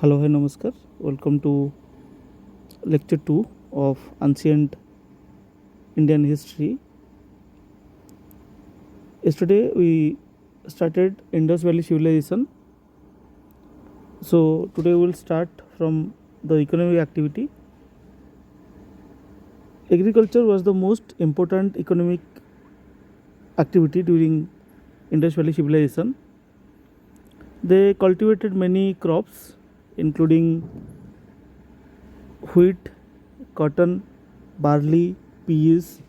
Hello, hi, namaskar. Welcome to lecture 2 of ancient Indian history. Yesterday we started Indus Valley civilization. So today we'll start from the economic activity. Agriculture was the most important economic activity during Indus Valley civilization. They cultivated many crops including wheat, cotton, barley, peas,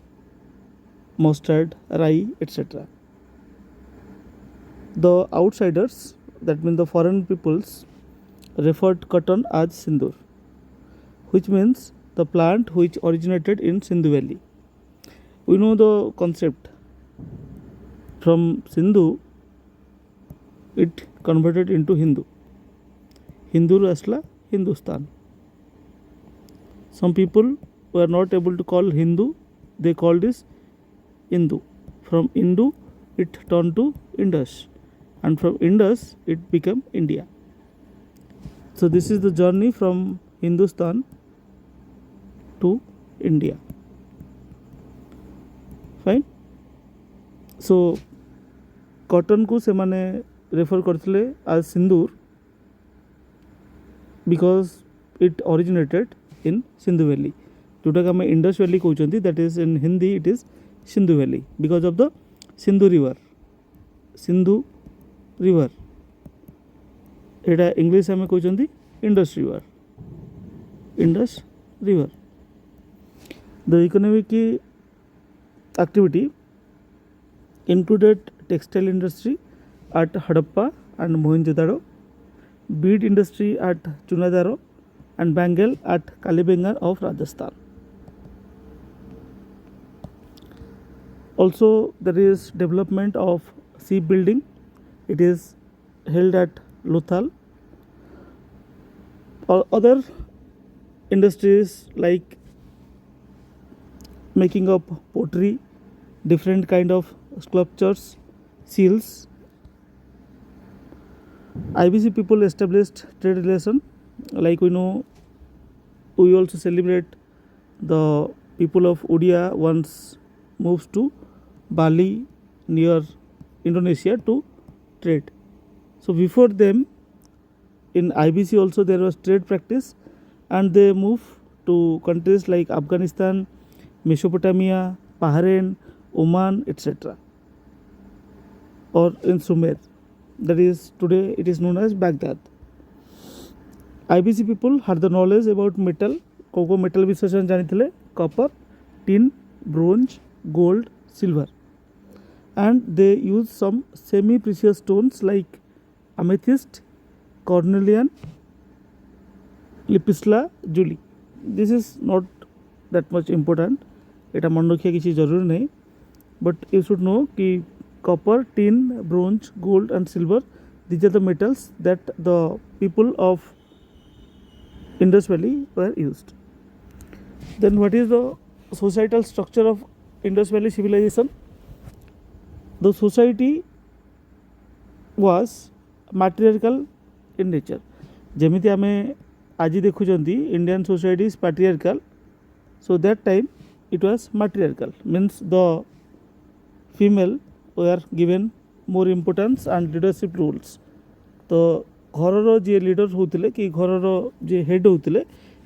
mustard, rye, etc. The outsiders, that means the foreign peoples, referred cotton as sindoor, which means the plant which originated in Sindhu Valley. We know the concept. From Sindhu, it converted into Hindu. Hindu asla Hindustan. Some people were not able to call Hindu, they called this Hindu. From Hindu, it turned to Indus, and from Indus, it became India. So, this is the journey from Hindustan to India. Fine. So, cotton को सेमाने refer करथिले as Sindoor because it originated in Sindhu Valley. जोटा कि आमे Indus Valley कहउचंती, that is in Hindi it is Sindhu Valley because of the Sindhu river. Sindhu river. Etah English आमे कहउचंती Indus river. Indus river. The economic activity included textile industry at Hadappa and Mohenjo-daro, bead industry at Chunadaro, and Bengal at Kalibangan of Rajasthan. Also, there is development of shipbuilding. It is held at Lothal. Other industries like making of pottery, different kind of sculptures, seals. IBC people established trade relation. Like we know, we also celebrate the people of Odia once moves to Bali near Indonesia to trade. So before them, in IBC also there was trade practice, and they move to countries like Afghanistan, Mesopotamia, Bahrain, Oman, etc. or in Sumer, that is today it is known as Baghdad. IBC people had the knowledge about metal. कोको metal विशेषण जानिथिले copper, tin, bronze, gold, silver, and they use some semi precious stones like amethyst, cornelian, lapis lazuli. This is not that much important. एटा मन रखिया किसी जरूरी नहीं, but you should know कि copper, tin, bronze, gold and silver, these are the metals that the people of Indus Valley were used. Then what is the societal structure of Indus Valley civilization? The society was matriarchal in nature. जेमिति आमे आज देखुचंती Indian society is patriarchal. So that time it was matriarchal, means the female were given more importance and leadership roles. तो घरर जे leader होतिले कि घरर जे head होतिले,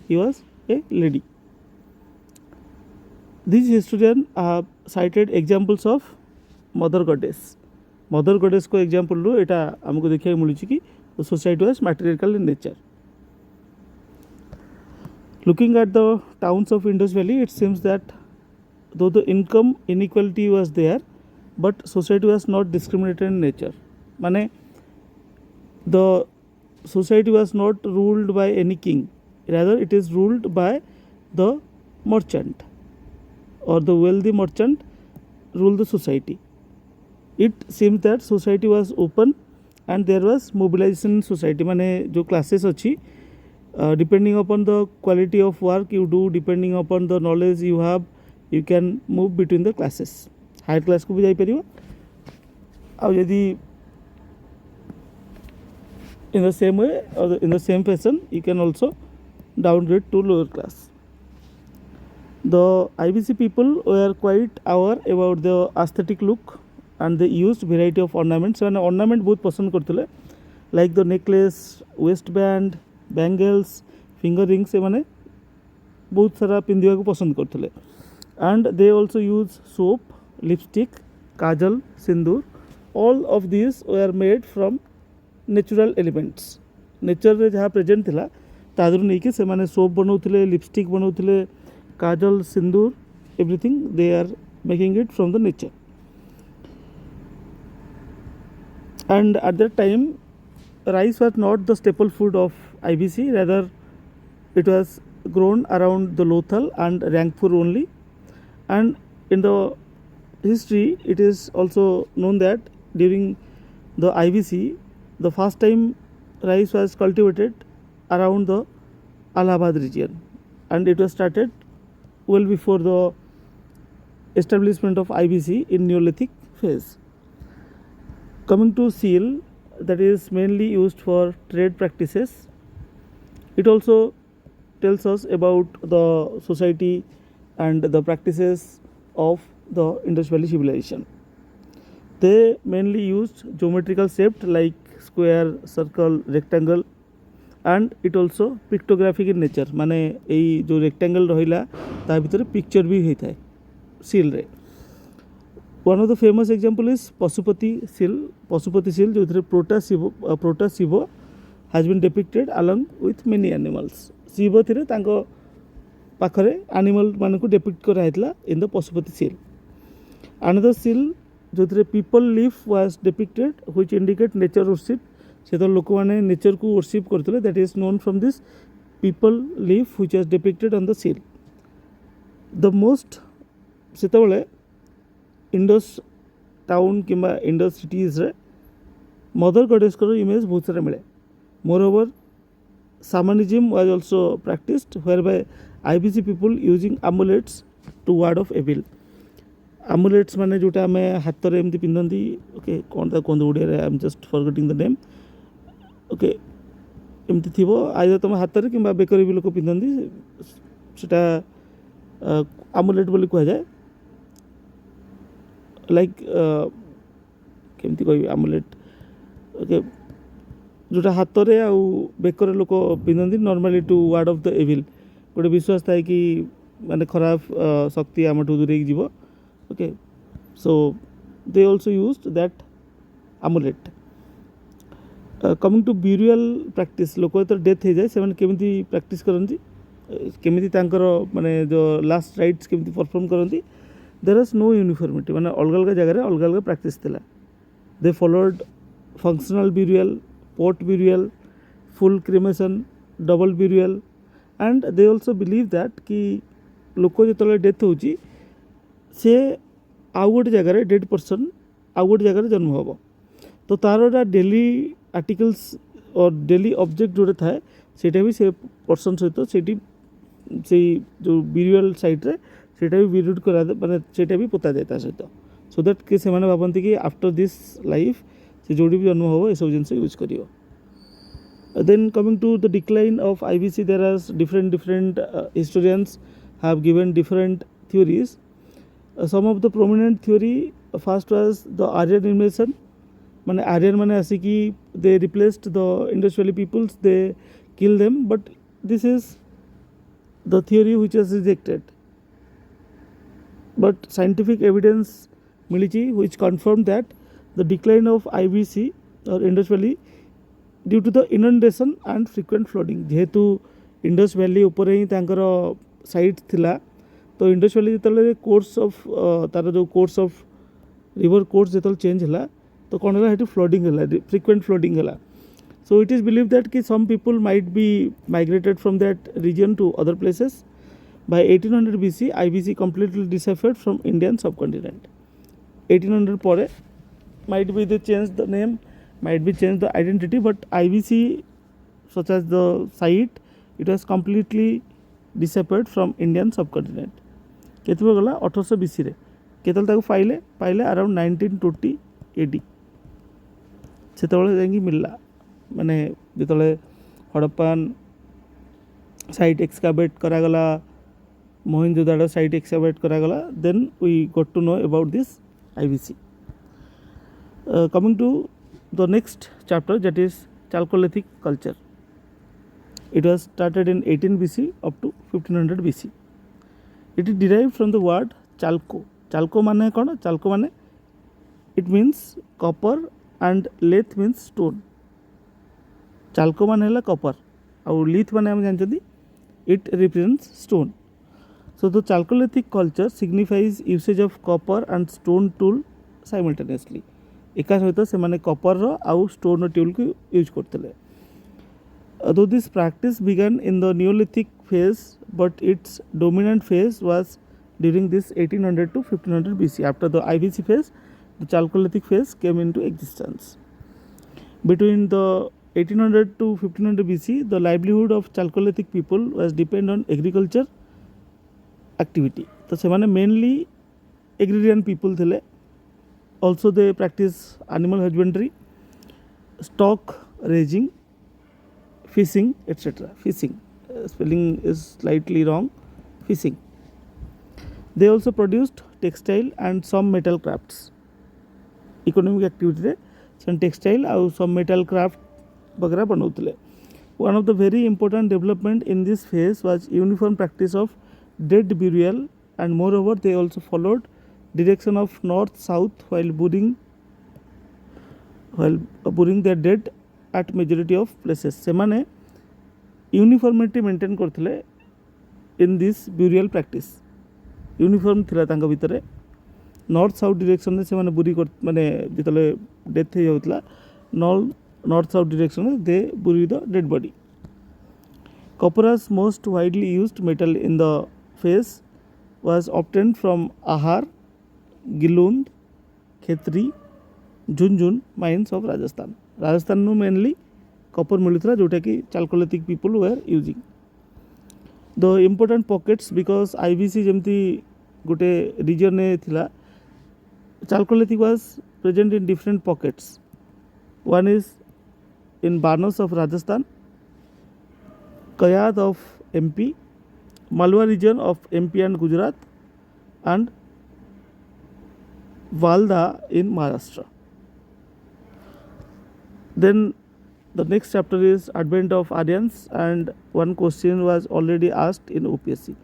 he was a lady. These historians have cited examples of mother goddess. Mother goddess को example लो एटा हमको देखिया मिलुछि कि the society was matriarchal in nature. Looking at the towns of Indus Valley, it seems that though the income inequality was there, but society was not discriminated in nature. माने the society was not ruled by any king, rather it is ruled by the merchant, or the wealthy merchant rule the society. It seems that society was open and there was mobilization in society. माने जो classes अच्छी, depending upon the quality of work you do, depending upon the knowledge you have, you can move between the classes. Higher class को भी जाई परियो, और यदि in the same way or in the same fashion you can also downgrade to lower class. The IBC people were quite aware about the aesthetic look and they used variety of ornaments. And ornament बहुत पसंद करते like the necklace, waistband, bangles, finger rings एमाने बहुत सारा पिंधिया को पसंद करते. And they also use soap, lipstick, kajal, sindoor. All of these were made from natural elements. Nature रे जहाँ present थिला तादरू नहीं कि सेमाने soap बनाउथिले, lipstick बनाउथिले, kajal, sindoor, everything they are making it from the nature. And at that time rice was not the staple food of IBC, rather it was grown around the Lothal and Rangpur only. And in the history it is also known that during the IBC the first time rice was cultivated around the Allahabad region, and it was started well before the establishment of IBC in Neolithic phase. Coming to seal, that is mainly used for trade practices. It also tells us about the society and the practices of the Indus Valley civilization. They mainly used geometrical shaped like square, circle, rectangle, and it also pictographic in nature. माने यही जो rectangle रहिला ता भितर picture भी होता है seal रे. One of the famous example is Pasupati seal. Pasupati seal जो इधर Prota Shiva has been depicted along with many animals. Shiva थिरे तांको पाखरे animal माने को depict करा हैतला in the Pasupati seal. Another seal जो इधर people leaf was depicted which indicate nature worship. से तो लोक माने nature को worship करते. That is known from this people leaf which was depicted on the seal. The most सेतबले Indus town किंबा इंडस सिटीज रे मदर गॉडेस को इमेज बहुत सारा मिले. Moreover shamanism was also practiced whereby IBC people using amulets to ward off evil. Amulets माने जोटा हमें हाथ रे एमती पिंदंती. ओके कौन ता कोन ओडिया रे I am just forgetting the name. Okay एमती थिबो आइदर तुम हाथ रे किंबा बेकरी भी लोक पिंदंती सेटा amulet बोली कह जाए. लाइक केमती कहबी amulet. ओके जोटा हाथ रे आउ बेकर लोक पिंदंती normally to ward off the evil. गोटे विश्वास थाए कि माने खराब शक्ति आमठू दूरे जीवो. Okay so they also used that amulet. Coming to burial practice लोक तो डेथ हो जाए से केमती प्रैक्टिस करती केमती तांकर माने जो लास्ट राइट्स केमती परफॉर्म करती. देयर इज नो यूनिफॉर्मिटी माने अलग अलग जगह अलग अलग प्रैक्टिस थिला. They followed functional burial, port burial, full cremation, double burial. And they also believe that कि लोक जो डेथ होची से आउ गोटे जगह डेड पर्सन आउ गोटे जगह जन्म हम तो तार डेली आर्टिकल्स और डेली ऑब्जेक्ट जोड़े थाए सेटा भी से पर्सन सहित से जो ब्यूरियल साइट रे सेटा भी ब्यूरिड करा माने सेटा भी पोता जाए ता सहित सो दैट कि से माने भाबंती कि आफ्टर दिस लाइफ से जोड़ी भी जन्म हम ए सब जिनस यूज करियो. Then coming to the decline of IBC, there are different historians have given different theories. Some of the prominent theory first was the Aryan invasion. माने आर्यन माने ऐसे कि they replaced the Indus Valley peoples, they killed them, but this is the theory which was rejected. But scientific evidence मिली which confirmed that the decline of IBC or Indus Valley due to the inundation and frequent flooding. जेहेतु Indus valley ऊपर ही तांकर site थिला तो Indus valley जेतले course of तार जो कोर्स ऑफ रिवर कोर्स जेतले चेंज हला तो कौन है फ्लडिंग है फ्रिक्वेंट फ्लडिंग है. So it is believe that कि some people might be migrated from that region to other places. By 1800 BC IBC completely disappeared from Indian subcontinent. 1800 ପରେ might be they changed the name, might be changed the identity, but IBC such as the site it has completely disappeared from Indian subcontinent. केतबे गला 1800 BC रे केतल ताको पाइले around 1920 AD सेतबेले जाई मिलला माने जितले Harappan site excavate करागला मोहनजोदाड़ो साइट एक्सकावेट करागला then we got to know about this IBC. Coming to the next chapter, that is Chalcolithic culture. It was started in 18 BC up to 1500 BC. It is derived from the word chalco. Chalco माने कौन? Chalco माने it means copper and leth means stone. Chalco माने है copper और leth माने हम जानते हैं it represents stone. So the Chalcolithic culture signifies usage of copper and stone tool simultaneously. एका सहित से माने कॉपर रो आउ स्टोन टूल को यूज करते. Though this practice began in the Neolithic phase, but its dominant phase was during this 1800 to 1500 BC. After the IBC phase, the Chalcolithic phase came into existence. Between the 1800 to 1500 BC, the livelihood of Chalcolithic people was dependent on agriculture activity. तो से माने mainly agrarian people थे. Also they practice animal husbandry, stock raising, fishing, etc. Fishing, spelling is slightly wrong. Fishing. They also produced textile and some metal crafts. Economic activity रे some textile और some metal craft वगैरह बनाउतले. One of the very important development in this phase was uniform practice of dead burial, and moreover they also followed direction of north south while burying their dead at majority of places. सेमाने uniformity maintain करथिले in this burial practice. Uniform थिला तांका भितरे north south direction रे सेमाने बुरी माने जितले death हे होतला नॉर्थ साउथ डायरेक्शन रे दे बुरी the dead body. Copper's most widely used metal in the phase was obtained from Ahar, Gilund, Khetri, Junjun mines of Rajasthan. Rajasthan नु mainly copper मिलुथला जोटा कि Chalcolithic people were using. The important pockets, because IBC जेमती गोटे region ने थिला, Chalcolithic was present in different pockets. One is in Banos of Rajasthan, Kayad of MP, Malwa region of MP and Gujarat, and Walda in Maharashtra. Then the next chapter is advent of Aryans, and one question was already asked in OPSC.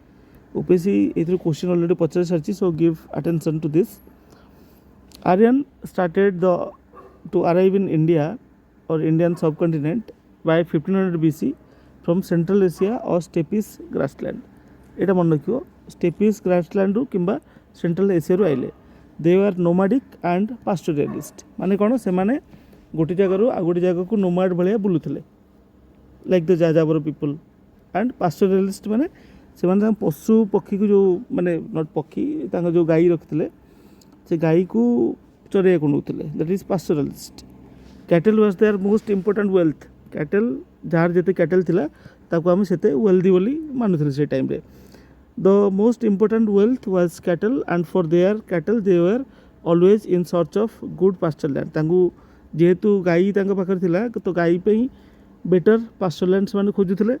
OPSC either question already pachare sarchi, so give attention to this. Aryan started to arrive in India or Indian subcontinent by 1500 BC from Central Asia or Steppes grassland. एटा मन रखियो Steppes grassland रू किंबा Central Asia रू आइले. They were nomadic and pastoralist. माने कौन से माने गोटे जगह रू आ गोटे जगह को नोमाड भलिया बुलुथले, लाइक द जाजाबर पीपल. एंड पास्टोरालिस्ट माने से माने पशु पक्षी को जो माने नॉट पक्षी तांका जो गाई रखितले से गाई को चरे को नउथले, that is pastoralist. Cattle was their most important wealth. Cattle जार जेते कैटल थिला ताको हम सेते वेल्दी बोली मानुथले से टाइम रे. The most important wealth was cattle, and for their cattle they were always in search of good pasture land. तांकु जेहेतु गाई तांका पाखर थिला तो गाई पे बेटर pasture lands माने खोजुथले.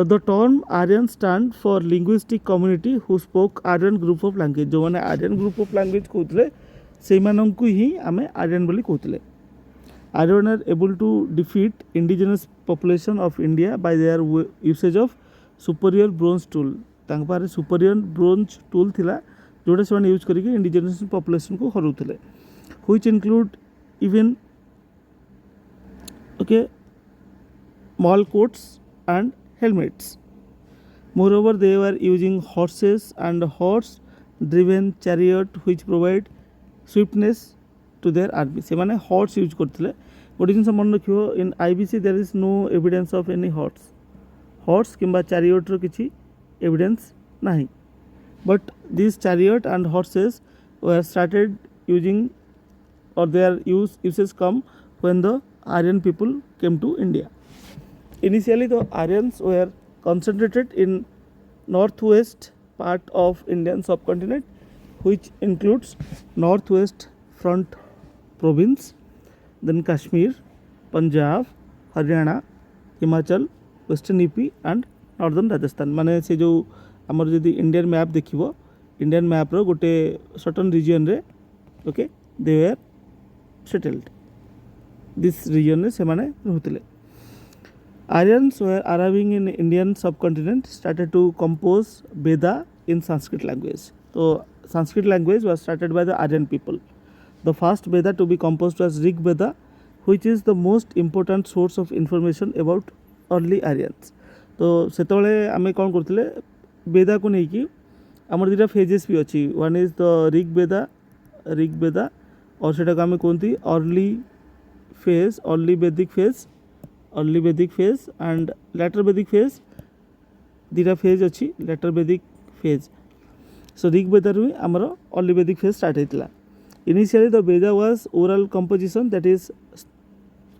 The term Aryan stand for linguistic community who spoke Aryan group of language. जो माने Aryan group of language कहउथले सेई मानंकु ही आमे Aryan बोली कहउथले. Aryan are able to defeat indigenous population of India by their usage of superior bronze tool. तांक पारे superior bronze tool थिला जोटा से यूज करके indigenous population को हरुथले, which include even small coats and helmets. Moreover, they were using horses and horse driven chariot which provide swiftness to their army. से माने horse use करथले. गोटे जिनस मन रखियो, in IBC there is no evidence of any horse किंबा chariot रो किछि evidence नहीं. But these chariot and horses were started using, or their uses come when the Aryan people came to India. Initially the Aryans were concentrated in northwest part of Indian subcontinent, which includes northwest front province, then Kashmir, Punjab, Haryana, Himachal, western UP and northern Rajasthan माने से जो आमर जदि Indian map देखिबो Indian map रो गोटे certain region रे okay they were settled this region रे से माने रहउतले. Aryans were arriving in Indian subcontinent started to compose Veda in Sanskrit language. So Sanskrit language was started by the Aryan people. The first Veda to be composed was Rig Veda, which is the most important source of information about early Aryans. तो सेतबले आमे कोन करथिले वेदा को नै कि हमर दिटा phases भी अछि. One is the Rig Veda और सेटा को आमे कोनती early Vedic phase and later Vedic phase दिटा फेज अच्छी later Vedic phase. So Rig Veda रु आमर अर्ली वैदिक फेज स्टार्ट होता. Initially the Veda was oral composition that is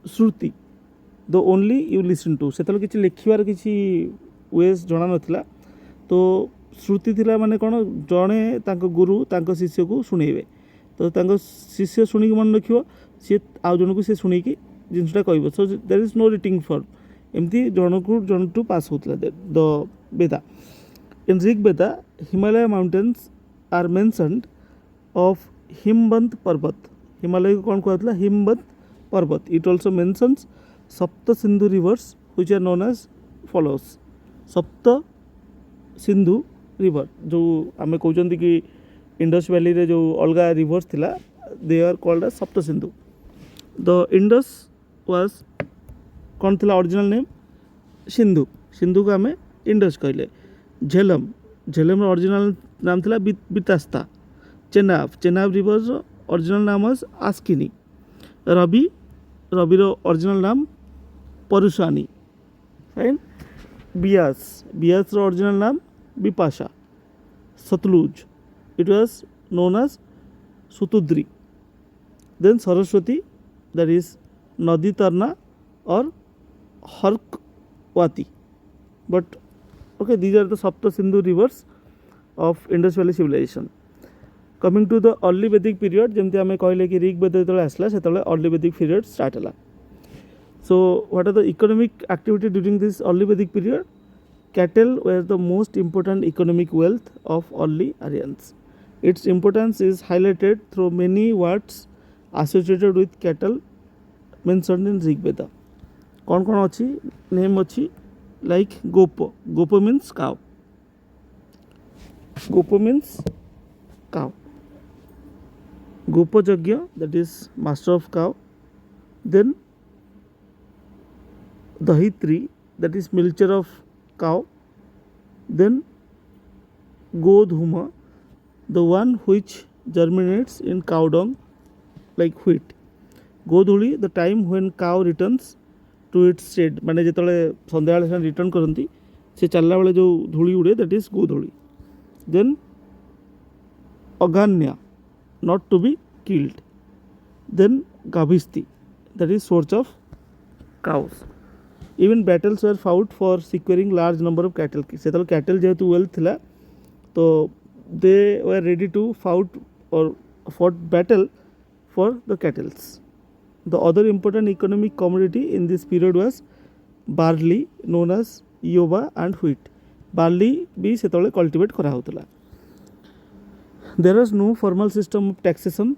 shruti the only you listen to. से किसी लिखार किसी वेज जना नाला तो श्रुति थिला माने कौन जड़े गुरु शिष्य को शुणेबे तो शिष्य शुणी मन रखियो सी आउ जन को सी शुणी जिनसा कह. So there is no writing form एमती जन टू पास होता the Veda. In Rig Veda Himalaya mountains are mentioned of Himavant Parvat. Himalaya को कौन कहला हिमवंत पर्वत. It also mentions Sapta Sindhu rivers which are known as follows. Sapta Sindhu river जो आम कहते कि इंडस वैली रे जो अलगा रिवर्स थिला दे आर कॉल्ड एज सप्त सिंधु. द इंडस वाज कौन थिला ओरिजिनल नेम सिंधु को आम इंडस कहले. झेलम ओरिजिनल नाम थिला बितास्ता. चेनाब रिवर ओरिजिनल नाम वाज आस्किनी. रबीर ओरिजिनल नाम परुशानी. फाइन. बियास ओरिजिनल नाम Vipasha. Sutlej it was known as Shutudri. Then Saraswati that is नदी तरना और Harakvati. But okay these are the sapta sindhu rivers of Indus Valley civilization. Coming to the early Vedic period जेमती आमे कहले कि ऋग वेद जेतले आसला सेतले early Vedic period start हला. So what are the economic activity during this early Vedic period? Cattle were the most important economic wealth of early Aryans. Its importance is highlighted through many words associated with cattle mentioned in Rig Veda. कौन कौन अच्छी name अच्छी like gopo means cow. Gopo Jagya that is master of cow. Then Dahitri that is milcher of cow. Then Godhuma the one which germinates in cow dung like wheat. Godhuli the time when cow returns to its shed माने जिते सन्ध्या return करती से चलला बेले जो धूली उड़े that is godhuli. Then aghanya not to be killed. Then gavishti that is source of cows. Even battles were fought for securing large number of cattle. से कैटल जेहेतु वेल्थ थिला तो they were ready to fought or fought battle for the cattles. The other important economic commodity in this period was barley known as yoba and wheat. Barley भी सेतले cultivate करा होतला. There was no formal system of taxation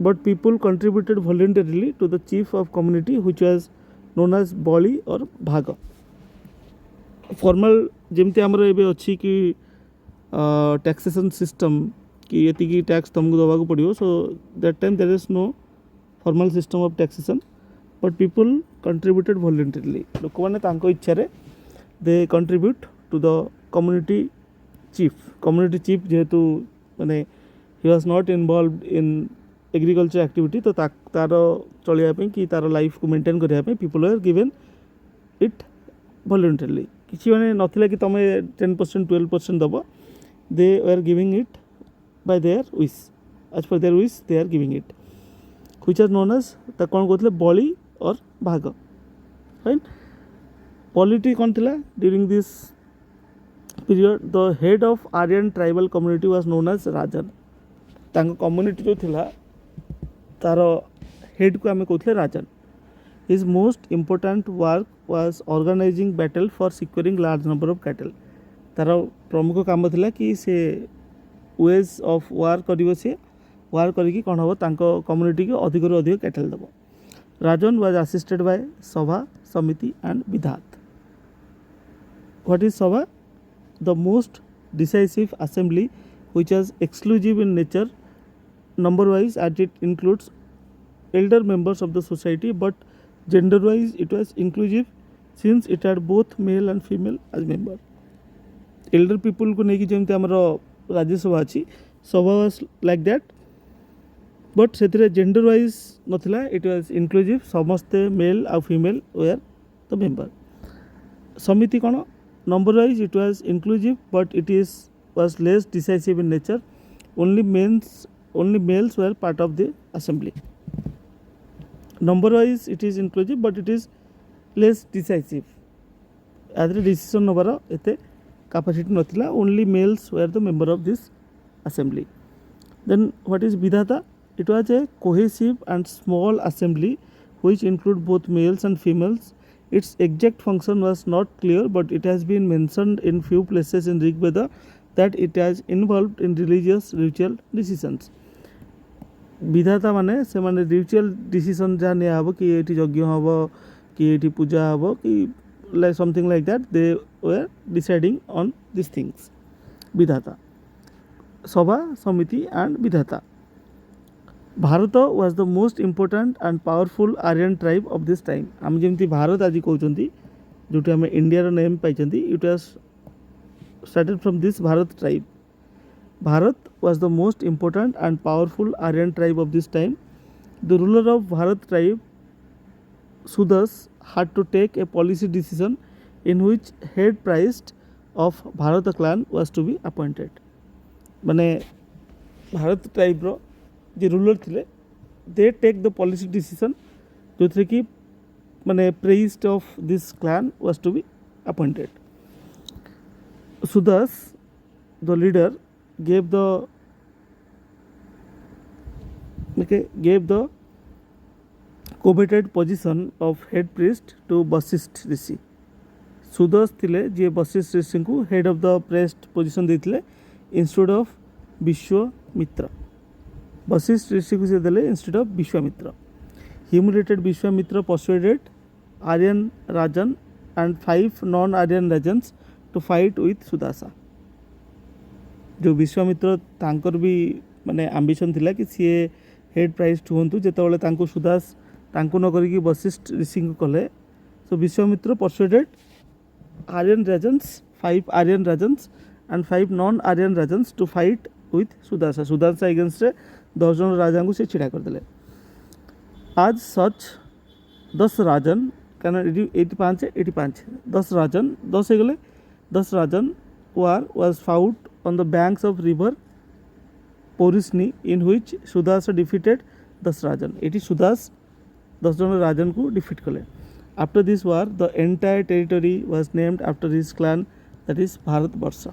but people contributed voluntarily to the chief of community which was known as bali or bhaga. Formal जेमती हमर एबे अछि कि taxation system कि एति की टैक्स तुमको दबा को पड़ियो. So that time there is no formal system of taxation but people contributed voluntarily. लोक माने तांको इच्छा रे they contribute to the community chief जेहेतु माने he was not involved in agriculture activity तो तार चलिया पे कि तार लाइफ को मेंटेन करिया पे people were given it voluntarily. किछि माने नथिला कि तमे 10% 12% दबो. they were giving it by their wish. As per their wish they are giving it which are known as ता कौन कहते बली और भाग. राइट. पॉलिटी कौन थिला during this period the head of Aryan tribal community was known as rajan. तांको community जो थिला तार हेड को आमे कहते राजन. His most important work was organizing battle for securing large number of cattle. तार प्रमुख काम थिला कि से वेज ऑफ वार करिवो से वार करिकी कौन हम तांको कम्युनिटी के अधिक अधिक कैटल देव. Rajan was assisted by Sabha Samiti and Vidatha. What is Sabha? The most decisive assembly which is exclusive in nature number wise as it includes elder members of the society, but gender wise it was inclusive since it had both male and female as member. elder people को नेकी जेमते हमरो राज्यसभा अछि सभा was like that, but सेतरे gender wise नथिला. It was inclusive, समस्ते male आ female where the member. समिति कोन? Number wise it was inclusive, but it was less decisive in nature. Only males were part of the assembly. Number wise it is inclusive, but it is less decisive. Adre decision nobara ete capacity nothila. Only males were the member of this assembly. Then what is vidhata? It was a cohesive and small assembly which include both males and females. Its exact function was not clear, but it has been mentioned in few places in Rig Veda that it has involved in religious ritual decisions. विधाता माने से माने ritual decision जहाँ निया हबो कि एठी यज्ञ हबो कि एठी पूजा हबो कि like something like that, they were deciding on these things. विधाता, सभा समिति and विधाता. Bharat was the most important and powerful Aryan tribe of this time. आम जेमती भारत आज कहउचंती जोटी हमें इंडिया रो नेम पाइचंती, it was started from this Bharat tribe. Bharat was the most important and powerful Aryan tribe of this time. The ruler of Bharat tribe, Sudas, had to take a policy decision in which head priest of Bharat clan was to be appointed. माने Bharata tribe रो जे ruler थिले, they take the policy decision जो थे कि माने priest of this clan was to be appointed. Sudas the leader gave the coveted position of head priest to Vasisht Rishi. Sudas थिले जे वशिष्ठ ऋषि को head of the priest position देथिले इंस्टेड ऑफ विश्वामित्र. वशिष्ठ ऋषि को से देले instead of Vishwamitra. Humiliated Vishwamitra persuaded Aryan Rajan and 5 non-Aryan Rajans to fight with Sudasa. जो विश्वामित्र तांकर भी माने आंबिशन थिला कि सी हेड प्राइस्ट हुंतु जेतेबेले तांको सुदास तांको न करिकी वशिष्ठ ऋषि को कले. सो Vishwamitra persuaded Aryan Rajans, 5 Aryan Rajans and 5 non-Aryan Rajans to fight with Sudasa. Sudasa against 10 जन राजा को से छिड़ा कर देले. आज सच 10 राजन कारण 85 10 राजन 10 गले 10 राजन was fought on the banks of river Porisni, in which Sudasa defeated 10 rajan. It is Sudas 10 जन राजन को defeat कले. After this war, the entire territory was named after his clan, that is Bharat Varsha.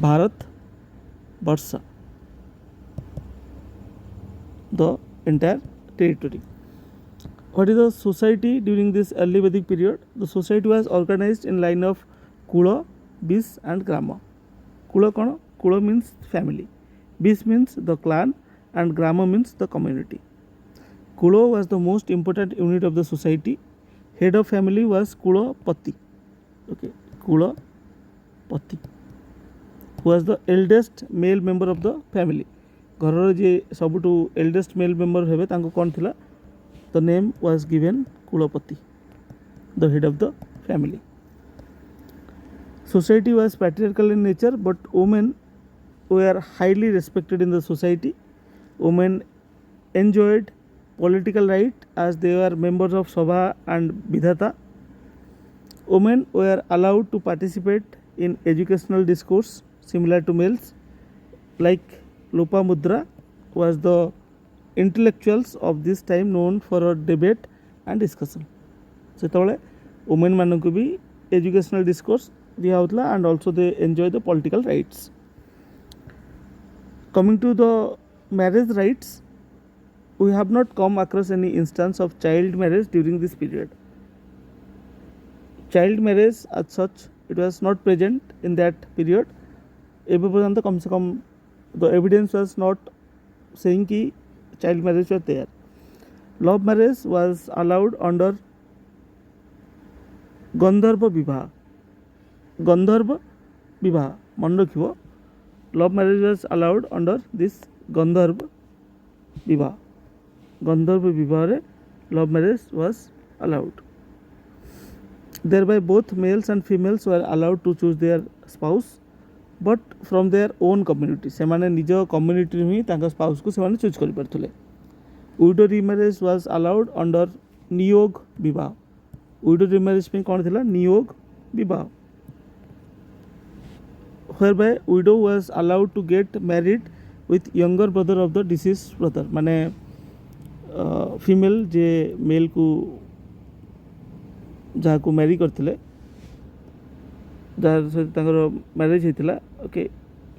Bharat Varsha, the entire territory. What is the society during this early Vedic period? The society was organized in line of Kula, Bis and Grama. Kula kono? Kula means family. Bis means the clan and Grama means the community. Kula was the most important unit of the society. Head of family was Kula Pati. Okay, Kula Pati, who was the eldest male member of the family. घरर जे सबुठु eldest male member हेबे तांको कोन थिला? The name was given kulapati, the head of the family. Society was patriarchal in nature, but women were highly respected in the society. Women enjoyed political right as they were members of Sabha and Vidhata. Women were allowed to participate in educational discourse similar to males. Like Lopamudra was the intellectuals of this time known for a debate and discussion. सेतबेले women मानन को भी educational discourse दिया होतला and also they enjoy the political rights. Coming to the marriage rights, we have not come across any instance of child marriage during this period. Child marriage as such, it was not present in that period. एबे पर्यंत कम से कम the evidence was not saying कि child marriage was there. Love marriage was allowed under गंधर्व विवाह. गंधर्व विवाह मन रखिबो. Love marriage was allowed under this गंधर्व विवाह. गंधर्व विवाह रे love marriage was allowed. Thereby both males and females were allowed to choose their spouse, but from their own community. सेमाने निज community में तांका spouse को सेमाने choose करि परथुले. Widow remarriage was allowed under नियोग विवाह. Widow remarriage में कौन थिला? नियोग विवाह. Whereby widow was allowed to get married with younger brother of the deceased brother. माने female जे male को जहाँ को मैरी करथिले जार सहित मैरिज होता. Okay,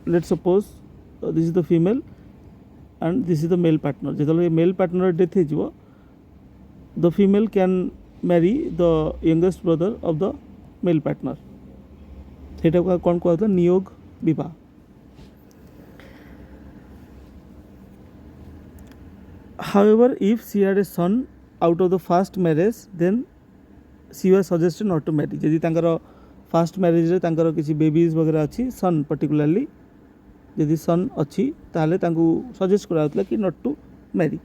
let suppose this is the female and this is the male partner. जो male partner death हो, the female can marry the youngest brother of the male partner. सेटा कौन कहता? नियोग विवाह. However, if she had a son out of the first marriage, then she was suggested not to marry. यदि तांकर first marriage रे तांकर किसी बेबीज वगैरह अच्छी, सन पर्टिकुलरली यदि सन अच्छी ताले तांकु सजेस्ट कराउतला कि not to marry.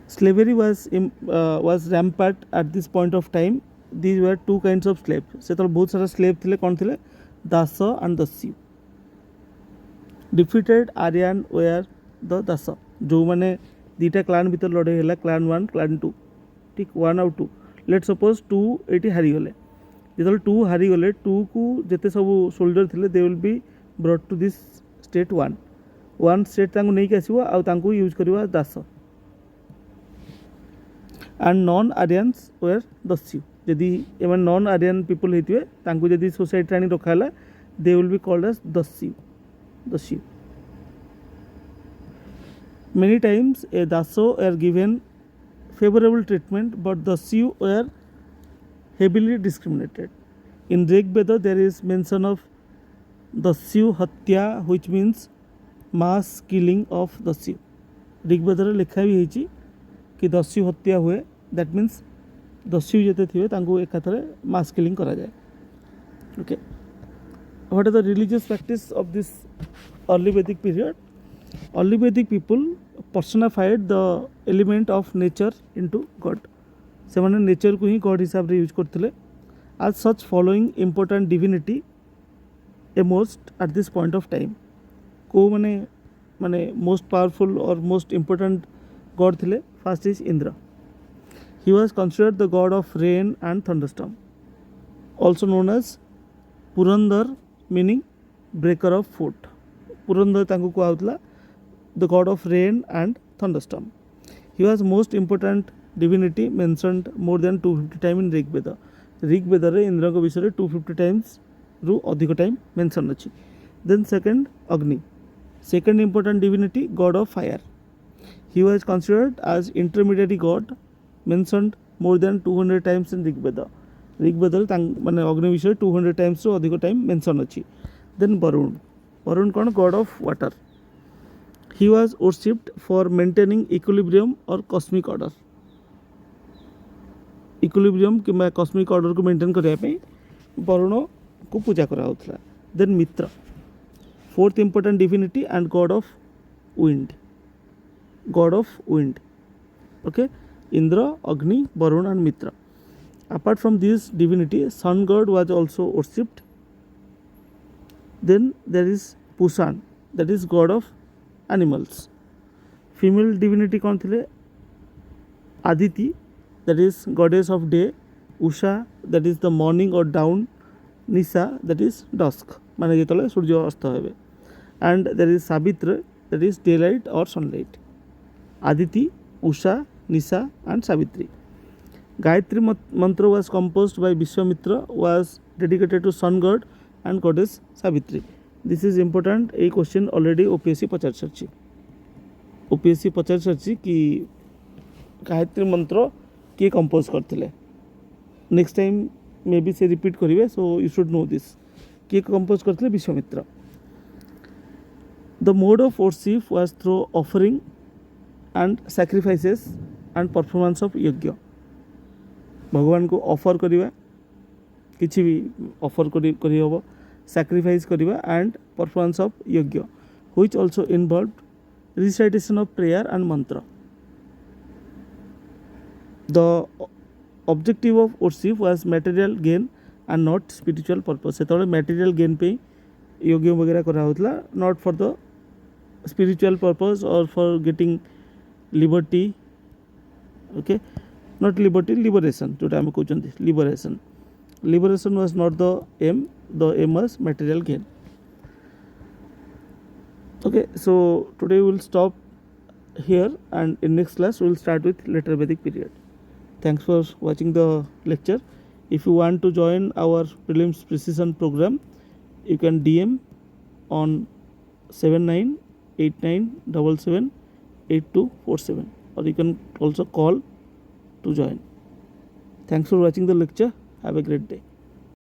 Slavery was rampant at this point of time. These were two kinds of slaves. से तो बहुत सारा स्लेव थिले. कौन थिले? Dasa and dasyu. Defeated Aryan were the dasa. जो माने दीटा क्लान भीतर लड़े हैला, क्लान 1 क्लान 2. ठीक, 1 और 2. लेट सपोज 2 एटी हारी गले. जो 2 हारी गले, 2 को जिते सब सोल्जर थिले they will be brought to this state 1. 1 state तांको नहीं के आसीबो आ तांको यूज करबा dasa. And non Aryans were dasyu. यदि एमन नॉन आर्यन पीपल हेतिवे तांको यदि सोसाइटी रानी रखाला, they will be called as dasyu. Dasyu. Many times a daso were given favorable treatment, but dasyu were heavily discriminated. In Rig Veda there is mention of dasyu hatya, which means mass killing of dasyu. Rig Veda रे लिखा भी है कि दस्यु हत्या हुए. That means दस्यु जेते थिवे तांको एकाथरे mass killing करा जाए. Okay. What are the religious practice of this early Vedic period? Early Vedic people personified the element of nature into God. से माने नेचर को ही गॉड हिसाब रे यूज करथिले. As such, following important divinity emerged at this point of time. को माने most powerful or most important god थिले. First is Indra. He was considered the god of rain and thunderstorm, also known as Purandar, meaning breaker of foot. Purandar तांको कहउतला the god of rain and thunderstorm. He was most important divinity mentioned more than 250 times in Rig Veda. Rig Veda रे इंद्र को विषय 250 times रु अधिक time mention अछि. Then second, Agni. Second important divinity, god of fire. He was considered as intermediary god mentioned more than 200 times in Rig Veda. Rig Veda रे माने अग्नि विषय 200 times रु अधिक टाइम मेंशन अछि. Then Varun. Varun कौन? god of water. He was worshipped for maintaining equilibrium or cosmic order. Equilibrium कि cosmic order को maintain करने पे वरुण को पूजा करा होता है. Then Mitra, fourth important divinity and god of wind. God of wind. Okay, Indra, Agni, Varun and Mitra. Apart from this divinity, sun god was also worshipped. Then there is Pusan, that is god of animals. Female divinity कौन थे? Aditi, that is goddess of day. Usha, that is the morning or dawn. Nisa, that is dusk, माने जेतले सूर्य अस्त होबे. And there is Savitra, that is daylight or sunlight. Aditi, Usha, Nisa and Savitri. Gayatri mantra was composed by Vishwamitra, was dedicated to sun god and goddess Savitri. This is important. A question already OPSC पचार सकती. OPSC पचार सारी कि गायत्री मंत्र किए compose करते next time may be से repeat करेंगे so you should know this किए compose करते Vishwamitra the mode of worship was through offering and sacrifices and performance of यज्ञ भगवान को ऑफर करवा किसी भी ऑफर करी हम सैक्रिफाइस करवा and performance of yajna which also involved recitation of prayer and mantra the objective of worship was material gain and not spiritual purpose से मटेरियल गेन पे यज्ञ वगैरह करा होता not for the spiritual purpose or for getting liberty okay not liberty liberation जोटा आम कहते liberation was not the aim was material gain okay so today we will stop here and in next class we will start with later Vedic period. Thanks for watching the lecture. If you want to join our prelims precision program you can DM on 7989778247 or you can also call to join. Thanks for watching the lecture. Have a great day.